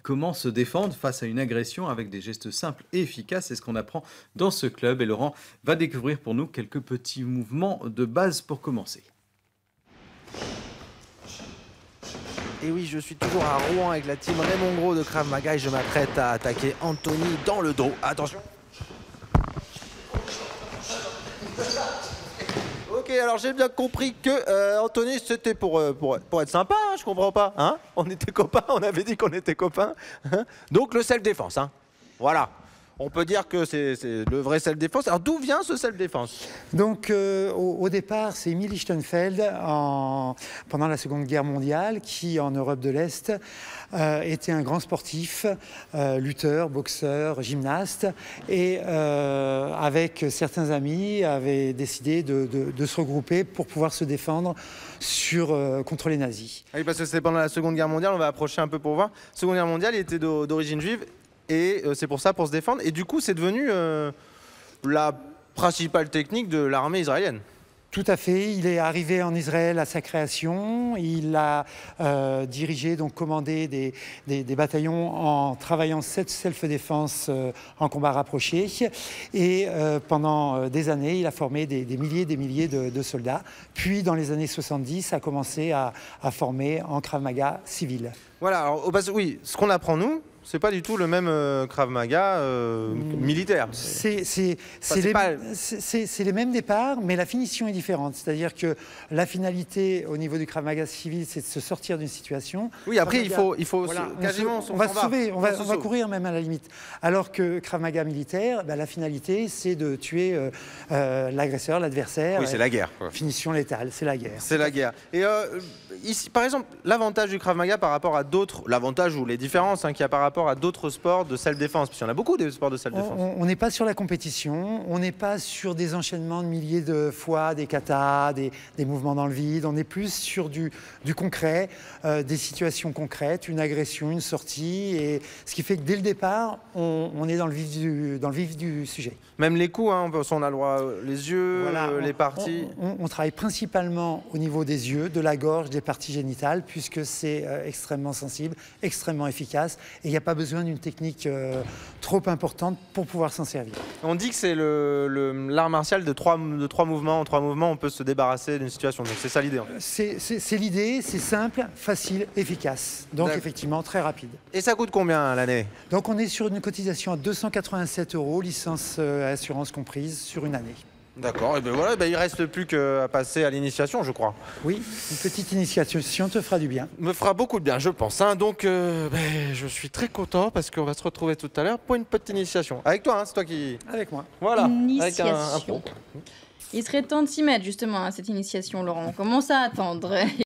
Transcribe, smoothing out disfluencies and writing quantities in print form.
Comment se défendre face à une agression avec des gestes simples et efficaces? C'est ce qu'on apprend dans ce club et Laurent va découvrir pour nous quelques petits mouvements de base pour commencer. Et oui, je suis toujours à Rouen avec la team Raymond Gros de Krav Maga et je m'apprête à attaquer Anthony dans le dos. Attention. Ok, alors j'ai bien compris que Anthony, c'était pour être sympa, hein, je comprends pas. Hein, on était copains, on avait dit qu'on était copains. Hein. Donc le self-défense, hein. Voilà. On peut dire que c'est le vrai self-défense. Alors d'où vient ce self-défense? Donc au départ, c'est Emil Lichtenfeld pendant la Seconde Guerre mondiale qui, en Europe de l'Est, était un grand sportif, lutteur, boxeur, gymnaste et avec certains amis avait décidé de se regrouper pour pouvoir se défendre contre les nazis. Oui, parce que c'est pendant la Seconde Guerre mondiale, on va approcher un peu pour voir. Seconde Guerre mondiale, il était d'origine juive. Et c'est pour ça, pour se défendre. Et du coup, c'est devenu la principale technique de l'armée israélienne. Tout à fait. Il est arrivé en Israël à sa création. Il a dirigé, donc commandé des bataillons en travaillant cette self-défense en combat rapproché. Et pendant des années, il a formé des milliers et des milliers de soldats. Puis, dans les années 70, a commencé à former en Krav Maga civil. Voilà. Alors, oui, ce qu'on apprend nous, c'est pas du tout le même Krav Maga militaire. C'est les mêmes départs, mais la finition est différente. C'est-à-dire que la finalité au niveau du Krav Maga civil, c'est de se sortir d'une situation. Oui, après, il faut voilà, quasiment on va se sauver, on va courir même à la limite. Alors que Krav Maga militaire, la finalité, c'est de tuer l'agresseur, l'adversaire. Oui, c'est la guerre, quoi. Finition létale, c'est la guerre. C'est la guerre. Et ici, par exemple, l'avantage du Krav Maga par rapport à d'autres, l'avantage ou les différences qu'il y a par rapport à d'autres sports de self-défense, parce qu'il y en a beaucoup des sports de self-défense. On n'est pas sur la compétition, on n'est pas sur des enchaînements de milliers de fois, des katas, des mouvements dans le vide, on est plus sur du concret, des situations concrètes, une agression, une sortie, et ce qui fait que dès le départ, on est dans le vif du sujet. Même les coups, hein, on a le droit, les yeux, voilà, les parties. On travaille principalement au niveau des yeux, de la gorge, des parties génitales, puisque c'est extrêmement sensible, extrêmement efficace, et il n'y a pas besoin d'une technique trop importante pour pouvoir s'en servir. On dit que c'est l'art martial de trois mouvements. En 3 mouvements, on peut se débarrasser d'une situation. Donc c'est ça l'idée. En fait. C'est l'idée, c'est simple, facile, efficace. Donc effectivement, très rapide. Et ça coûte combien l'année? Donc on est sur une cotisation à 287 €, licence et assurance comprise, sur une année. D'accord, et bien voilà, il ne reste plus qu'à passer à l'initiation, je crois. Oui, une petite initiation te fera du bien. Me fera beaucoup de bien, je pense. Hein. Donc, je suis très content parce qu'on va se retrouver tout à l'heure pour une petite initiation. Avec toi, hein, c'est toi qui... Avec moi. Voilà, initiation. avec un pro. Il serait temps de s'y mettre justement à cette initiation, Laurent. On commence à attendre.